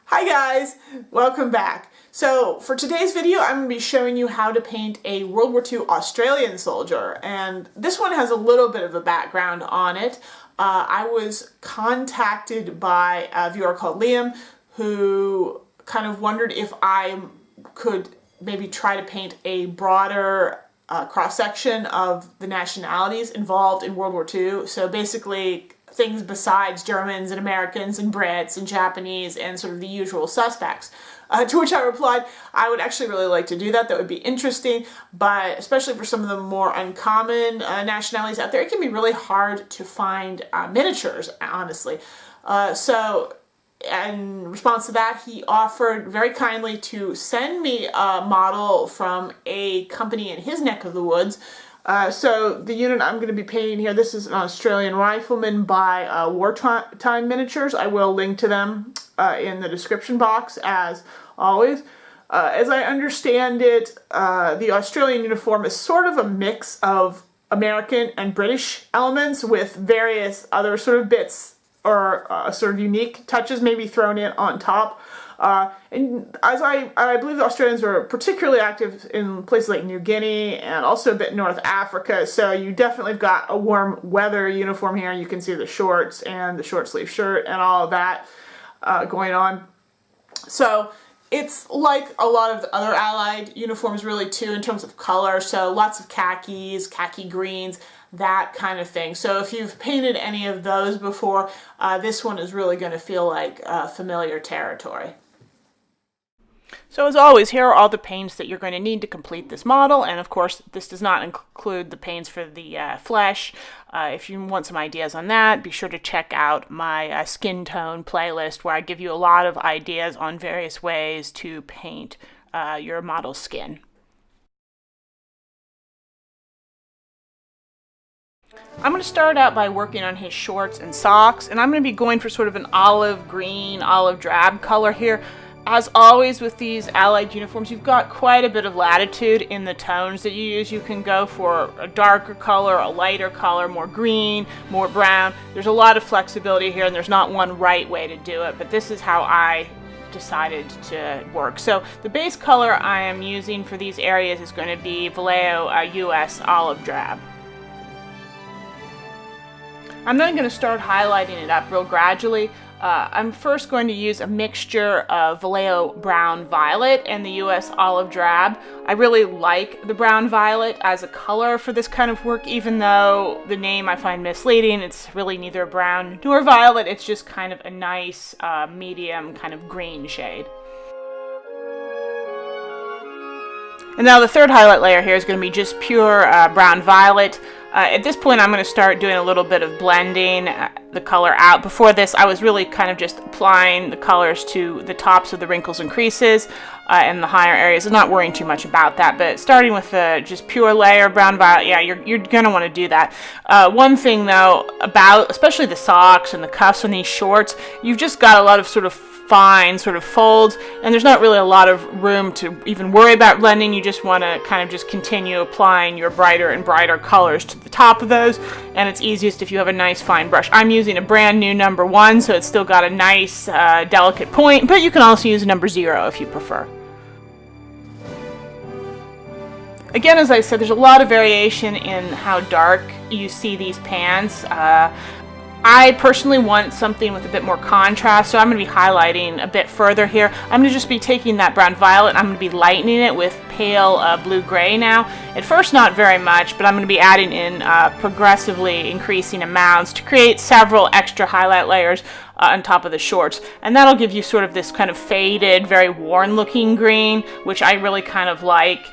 Hi guys, welcome back. So for today's video I'm going to be showing you how to paint a World War II Australian soldier, and this one has a little bit of a background on it. I was contacted by a viewer called Liam who kind of wondered if I could maybe try to paint a broader cross-section of the nationalities involved in World War II. So basically things besides Germans and Americans and Brits and Japanese and sort of the usual suspects. To which I replied, I would actually really like to do that. That would be interesting, but especially for some of the more uncommon nationalities out there, it can be really hard to find miniatures, honestly. So in response to that, he offered very kindly to send me a model from a company in his neck of the woods. So the unit I'm going to be painting here, this is an Australian rifleman by Wartime Miniatures. I will link to them in the description box as always. As I understand it, the Australian uniform is sort of a mix of American and British elements with various other sort of bits or sort of unique touches maybe thrown in on top. And as I believe the Australians were particularly active in places like New Guinea and also a bit North Africa, so you definitely have got a warm weather uniform here. You can see the shorts and the short sleeve shirt and all of that going on. So it's like a lot of the other Allied uniforms really too in terms of color, so lots of khakis, khaki greens, that kind of thing. So if you've painted any of those before, this one is really going to feel like familiar territory. So as always, here are all the paints that you're going to need to complete this model, and of course this does not include the paints for the flesh. If you want some ideas on that, be sure to check out my skin tone playlist where I give you a lot of ideas on various ways to paint your model's skin. I'm going to start out by working on his shorts and socks, and I'm going to be going for sort of an olive green, olive drab color here. As always with these Allied uniforms, you've got quite a bit of latitude in the tones that you use. You can go for a darker color, a lighter color, more green, more brown. There's a lot of flexibility here, and there's not one right way to do it, but this is how I decided to work. So the base color I am using for these areas is going to be Vallejo US Olive Drab. I'm then going to start highlighting it up real gradually. I'm first going to use a mixture of Vallejo Brown Violet and the US Olive Drab. I really like the Brown Violet as a color for this kind of work, even though the name I find misleading. It's really neither brown nor violet. It's just kind of a nice medium kind of green shade. And now the third highlight layer here is going to be just pure brown violet. At this point I'm going to start doing a little bit of blending the color out. Before this I was really kind of just applying the colors to the tops of the wrinkles and creases and the higher areas. I'm not worrying too much about that, but starting with just pure layer brown violet, yeah, you're going to want to do that. One thing though about especially the socks and the cuffs on these shorts, you've just got a lot of sort of fine sort of folds, and there's not really a lot of room to even worry about blending. You just want to kind of just continue applying your brighter and brighter colors to the top of those, and it's easiest if you have a nice fine brush. I'm using a brand new number 1, so it's still got a nice delicate point, but you can also use a number 0 if you prefer. Again, as I said, there's a lot of variation in how dark you see these pans. I personally want something with a bit more contrast, so I'm going to be highlighting a bit further here. I'm going to just be taking that brown violet and I'm going to be lightening it with pale blue-gray now. At first not very much, but I'm going to be adding in progressively increasing amounts to create several extra highlight layers on top of the shorts. And that'll give you sort of this kind of faded, very worn-looking green, which I really kind of like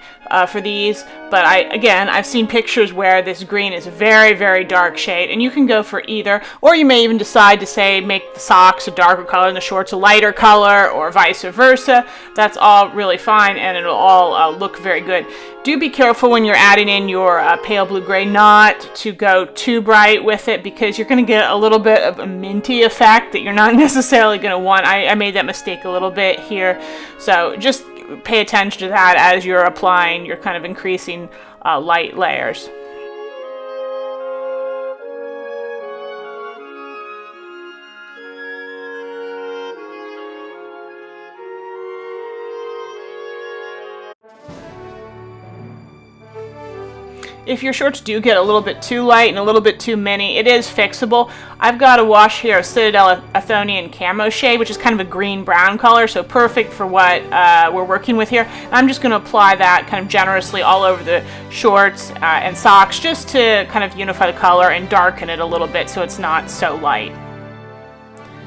for these. But I've seen pictures where this green is a very, very dark shade, and you can go for either, or you may even decide to say make the socks a darker color and the shorts a lighter color, or vice versa. That's all really fine, and it'll all look very good. Do be careful when you're adding in your pale blue-gray not to go too bright with it, because you're going to get a little bit of a minty effect that you're not necessarily going to want. I made that mistake a little bit here, so just pay attention to that as you're applying your kind of increasing light layers. If your shirts do get a little bit too light and a little bit too mini, it is fixable. I've got a wash here of Citadel Athonian Camo shade, which is kind of a green-brown color, so perfect for what we're working with here. And I'm just going to apply that kind of generously all over the shorts and socks, just to kind of unify the color and darken it a little bit so it's not so light.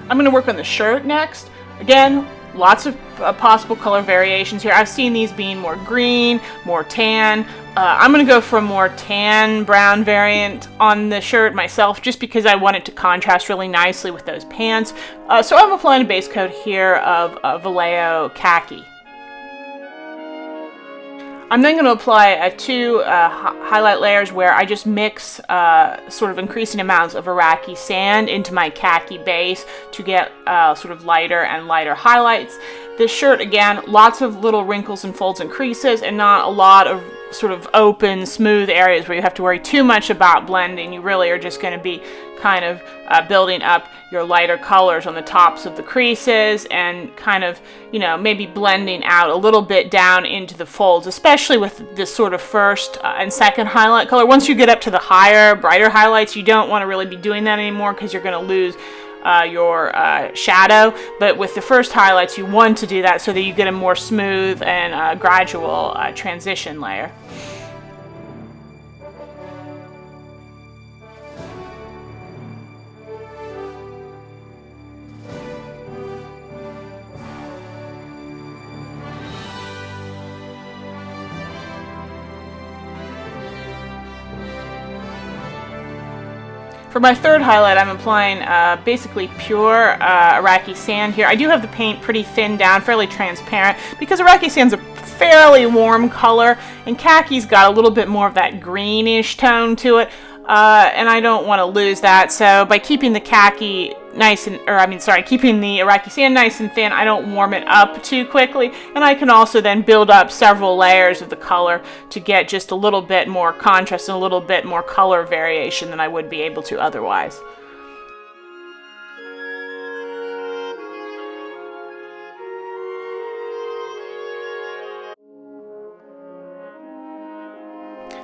I'm going to work on the shirt next. Again, lots of possible color variations here. I've seen these being more green, more tan. I'm going to go for a more tan brown variant on the shirt myself, just because I want it to contrast really nicely with those pants. So I'm applying a base coat here of Vallejo khaki. I'm then going to apply two highlight layers where I just mix sort of increasing amounts of Iraqi sand into my khaki base to get sort of lighter and lighter highlights. This shirt, again, lots of little wrinkles and folds and creases, and not a lot of sort of open, smooth areas where you have to worry too much about blending. You really are just going to be kind of building up your lighter colors on the tops of the creases and kind of, you know, maybe blending out a little bit down into the folds, especially with this sort of first and second highlight color. Once you get up to the higher, brighter highlights, you don't want to really be doing that anymore because you're going to lose your shadow. But with the first highlights, you want to do that so that you get a more smooth and gradual transition layer. For my third highlight, I'm applying basically pure Iraqi sand here. I do have the paint pretty thinned down, fairly transparent, because Iraqi sand's a fairly warm color, and khaki's got a little bit more of that greenish tone to it, and I don't want to lose that. So by keeping the khaki nice and, keeping the Iraqi sand nice and thin, I don't warm it up too quickly, and I can also then build up several layers of the color to get just a little bit more contrast and a little bit more color variation than I would be able to otherwise.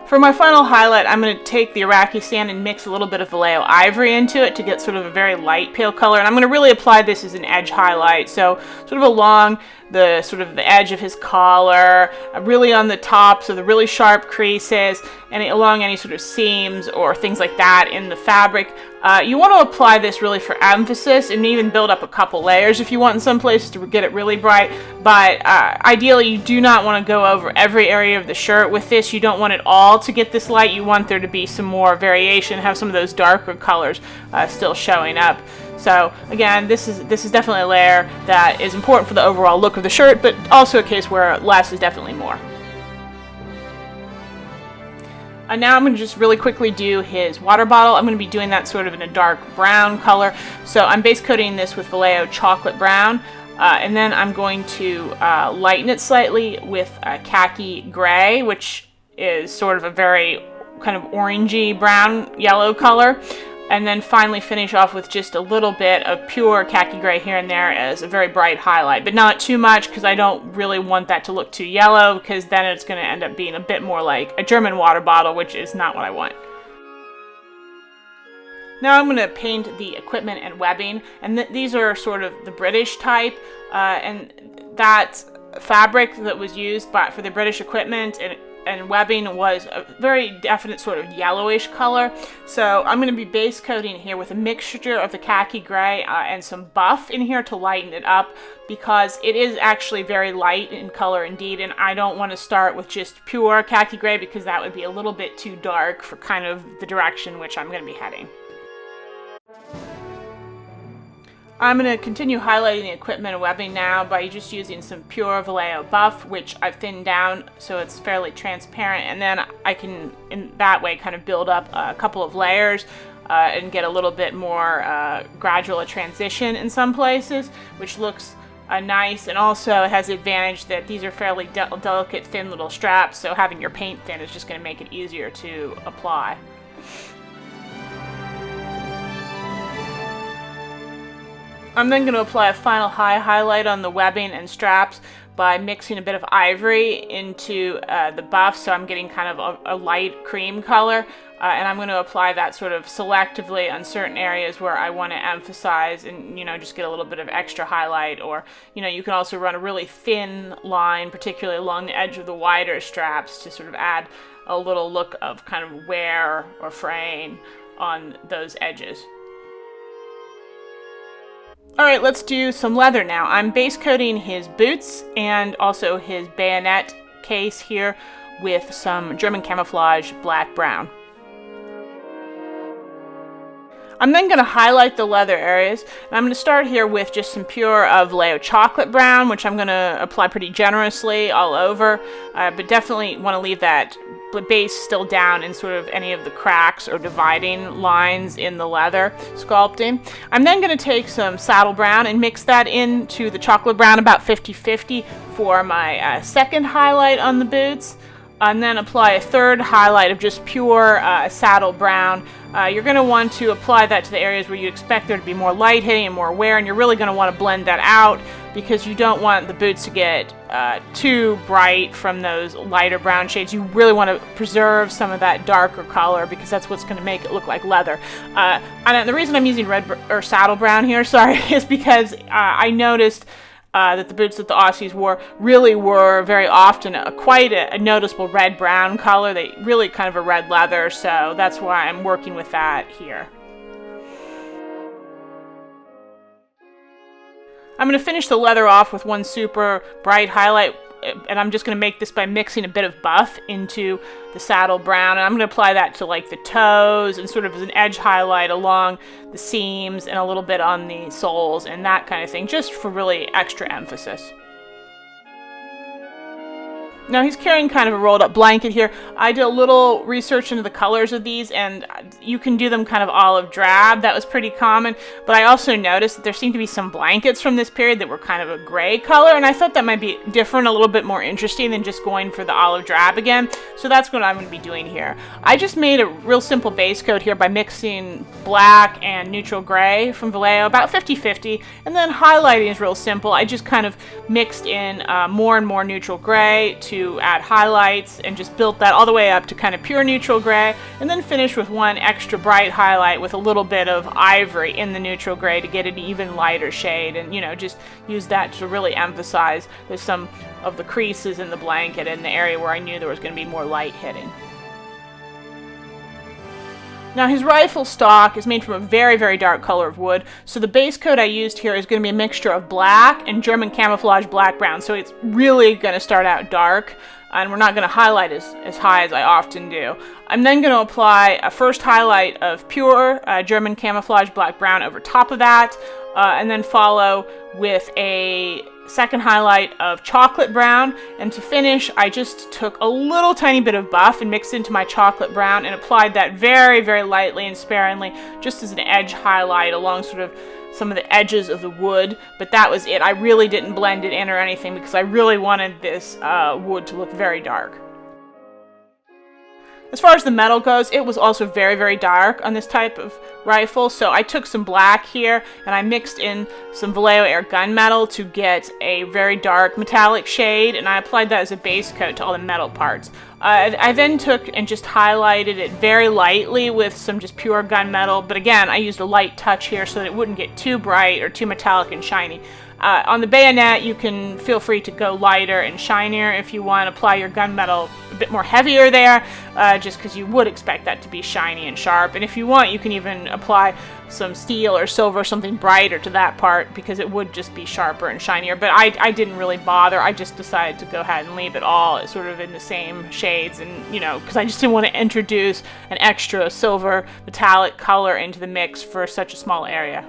For my final highlight, I'm going to take the Iraqi sand and mix a little bit of Vallejo ivory into it to get sort of a very light pale color. And I'm going to really apply this as an edge highlight, so sort of along the edge of his collar, really on the top, so the really sharp creases, and along any sort of seams or things like that in the fabric. You want to apply this really for emphasis, and even build up a couple layers if you want in some places to get it really bright. But ideally, you do not want to go over every area of the shirt with this. You don't want it all to get this light. You want there to be some more variation, have some of those darker colors still showing up. So again, this is definitely a layer that is important for the overall look of the shirt, but also a case where less is definitely more. And now I'm going to just really quickly do his water bottle. I'm going to be doing that sort of in a dark brown color. So I'm base coating this with Vallejo chocolate brown, and then I'm going to lighten it slightly with khaki gray, which is sort of a very kind of orangey brown yellow color. And then finally finish off with just a little bit of pure khaki gray here and there as a very bright highlight, but not too much because I don't really want that to look too yellow, because then it's going to end up being a bit more like a German water bottle, which is not what I want. Now I'm going to paint the equipment and webbing, and these are sort of the British type, and that fabric that was used for the British equipment and webbing was a very definite sort of yellowish color. So I'm going to be base coating here with a mixture of the khaki gray and some buff in here to lighten it up, because it is actually very light in color indeed, and I don't want to start with just pure khaki gray because that would be a little bit too dark for kind of the direction which I'm going to be heading. I'm going to continue highlighting the equipment and webbing now by just using some pure Vallejo buff, which I've thinned down so it's fairly transparent, and then I can, in that way, kind of build up a couple of layers and get a little bit more gradual a transition in some places, which looks nice, and also has the advantage that these are fairly delicate, thin little straps, so having your paint thin is just going to make it easier to apply. I'm then going to apply a final high highlight on the webbing and straps by mixing a bit of ivory into the buff, so I'm getting kind of a light cream color. And I'm going to apply that sort of selectively on certain areas where I want to emphasize and, you know, just get a little bit of extra highlight. Or, you know, you can also run a really thin line, particularly along the edge of the wider straps, to sort of add a little look of kind of wear or fraying on those edges. All right, let's do some leather now. I'm base coating his boots and also his bayonet case here with some German camouflage black brown. I'm then going to highlight the leather areas, and I'm going to start here with just some pure Vallejo chocolate brown, which I'm going to apply pretty generously all over, but definitely want to leave that base still down in sort of any of the cracks or dividing lines in the leather sculpting. I'm then going to take some saddle brown and mix that into the chocolate brown about 50-50 for my second highlight on the boots, and then apply a third highlight of just pure saddle brown. You're going to want to apply that to the areas where you expect there to be more light hitting and more wear, and you're really going to want to blend that out because you don't want the boots to get too bright from those lighter brown shades. You really want to preserve some of that darker color because that's what's going to make it look like leather. And the reason I'm using red or saddle brown here, sorry, is because I noticed that the boots that the Aussies wore really were very often quite a noticeable red-brown color. They really kind of a red leather, so that's why I'm working with that here. I'm going to finish the leather off with one super bright highlight, and I'm just going to make this by mixing a bit of buff into the saddle brown, and I'm going to apply that to like the toes and sort of as an edge highlight along the seams and a little bit on the soles and that kind of thing, just for really extra emphasis. Now he's carrying kind of a rolled up blanket here. I did a little research into the colors of these, and you can do them kind of olive drab. That was pretty common, but I also noticed that there seemed to be some blankets from this period that were kind of a gray color, and I thought that might be different, a little bit more interesting than just going for the olive drab again. So that's what I'm going to be doing here. I just made a real simple base coat here by mixing black and neutral gray from Vallejo, about 50-50, and then highlighting is real simple. I just kind of mixed in more and more neutral gray to add highlights and just built that all the way up to kind of pure neutral gray, and then finished with one extra bright highlight with a little bit of ivory in the neutral gray to get an even lighter shade, and, you know, just use that to really emphasize there's some of the creases in the blanket in the area where I knew there was going to be more light hitting. Now his rifle stock is made from a very, very dark color of wood, so the base coat I used here is going to be a mixture of black and German camouflage black brown, so it's really going to start out dark, and we're not going to highlight as high as I often do. I'm then going to apply a first highlight of pure German camouflage black brown over top of that, and then follow with a second highlight of chocolate brown, and to finish I just took a little tiny bit of buff and mixed into my chocolate brown and applied that very, very lightly and sparingly just as an edge highlight along sort of some of the edges of the wood, but that was it. I really didn't blend it in or anything because I really wanted this wood to look very dark. As far as the metal goes, it was also very, very dark on this type of rifle, so I took some black here and I mixed in some Vallejo Air gunmetal to get a very dark metallic shade, and I applied that as a base coat to all the metal parts. I then took and just highlighted it very lightly with some just pure gunmetal, but again, I used a light touch here so that it wouldn't get too bright or too metallic and shiny. On the bayonet, you can feel free to go lighter and shinier if you want to apply your gunmetal a bit more heavier there, just because you would expect that to be shiny and sharp. And if you want, you can even apply some steel or silver, something brighter to that part, because it would just be sharper and shinier. But I didn't really bother. I just decided to go ahead and leave it all sort of in the same shades, and, you know, because I just didn't want to introduce an extra silver metallic color into the mix for such a small area.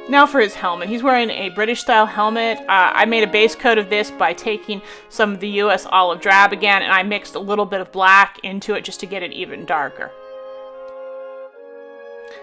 Now for his helmet. He's wearing a British-style helmet. I made a base coat of this by taking some of the US olive drab again, and I mixed a little bit of black into it just to get it even darker.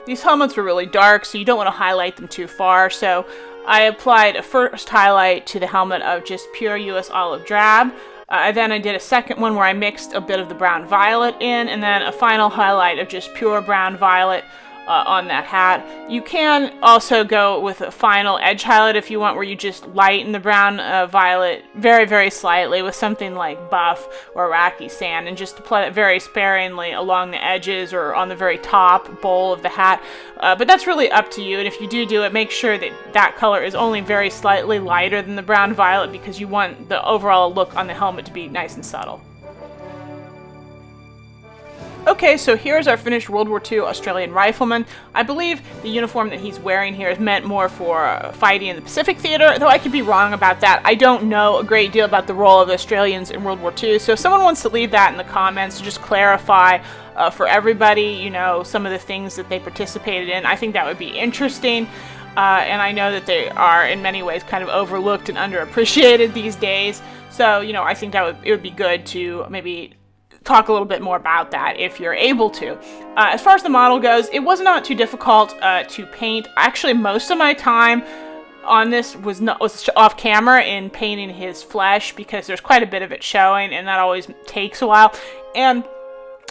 These helmets were really dark, so you don't want to highlight them too far, so I applied a first highlight to the helmet of just pure US olive drab. Then I did a second one where I mixed a bit of the brown violet in, and then a final highlight of just pure brown violet on that hat. You can also go with a final edge highlight if you want, where you just lighten the brown violet very, very slightly with something like buff or Iraqi sand, and just apply it very sparingly along the edges or on the very top bowl of the hat. But that's really up to you, and if you do it, make sure that that color is only very slightly lighter than the brown violet, because you want the overall look on the helmet to be nice and subtle. Okay, so here's our finished World War II Australian rifleman. I believe the uniform that he's wearing here is meant more for fighting in the Pacific Theater, though I could be wrong about that. I don't know a great deal about the role of the Australians in World War II, so if someone wants to leave that in the comments to just clarify for everybody, you know, some of the things that they participated in, I think that would be interesting. And I know that they are in many ways kind of overlooked and underappreciated these days, so, you know, I think that it would be good to maybe talk a little bit more about that if you're able to. As far as the model goes, it was not too difficult to paint. Actually, most of my time on this was off camera in painting his flesh, because there's quite a bit of it showing, and that always takes a while. And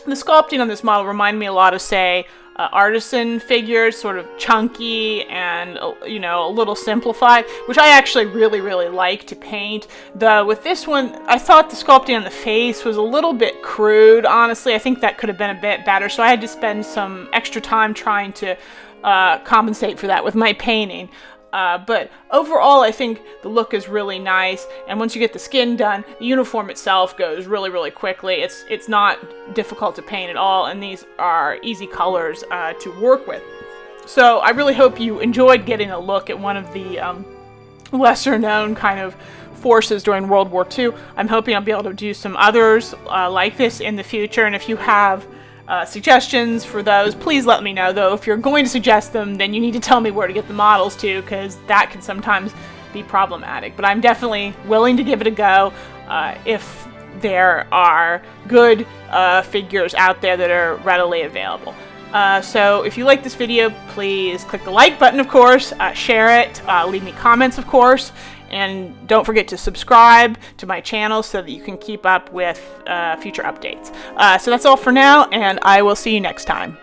the sculpting on this model reminded me a lot of, say, artisan figures, sort of chunky and, you know, a little simplified, which I actually really, really like to paint. With this one, I thought the sculpting on the face was a little bit crude, honestly. I think that could have been a bit better, so I had to spend some extra time trying to compensate for that with my painting. But overall, I think the look is really nice, and once you get the skin done, the uniform itself goes really, really quickly. It's not difficult to paint at all, and these are easy colors to work with. So I really hope you enjoyed getting a look at one of the lesser-known kind of forces during World War II. I'm hoping I'll be able to do some others like this in the future, and if you have suggestions for those, please let me know. Though if you're going to suggest them, then you need to tell me where to get the models to, because that can sometimes be problematic. But I'm definitely willing to give it a go if there are good figures out there that are readily available. So if you like this video, please click the like button, of course, share it, leave me comments, of course, and don't forget to subscribe to my channel so that you can keep up with future updates. So that's all for now, and I will see you next time.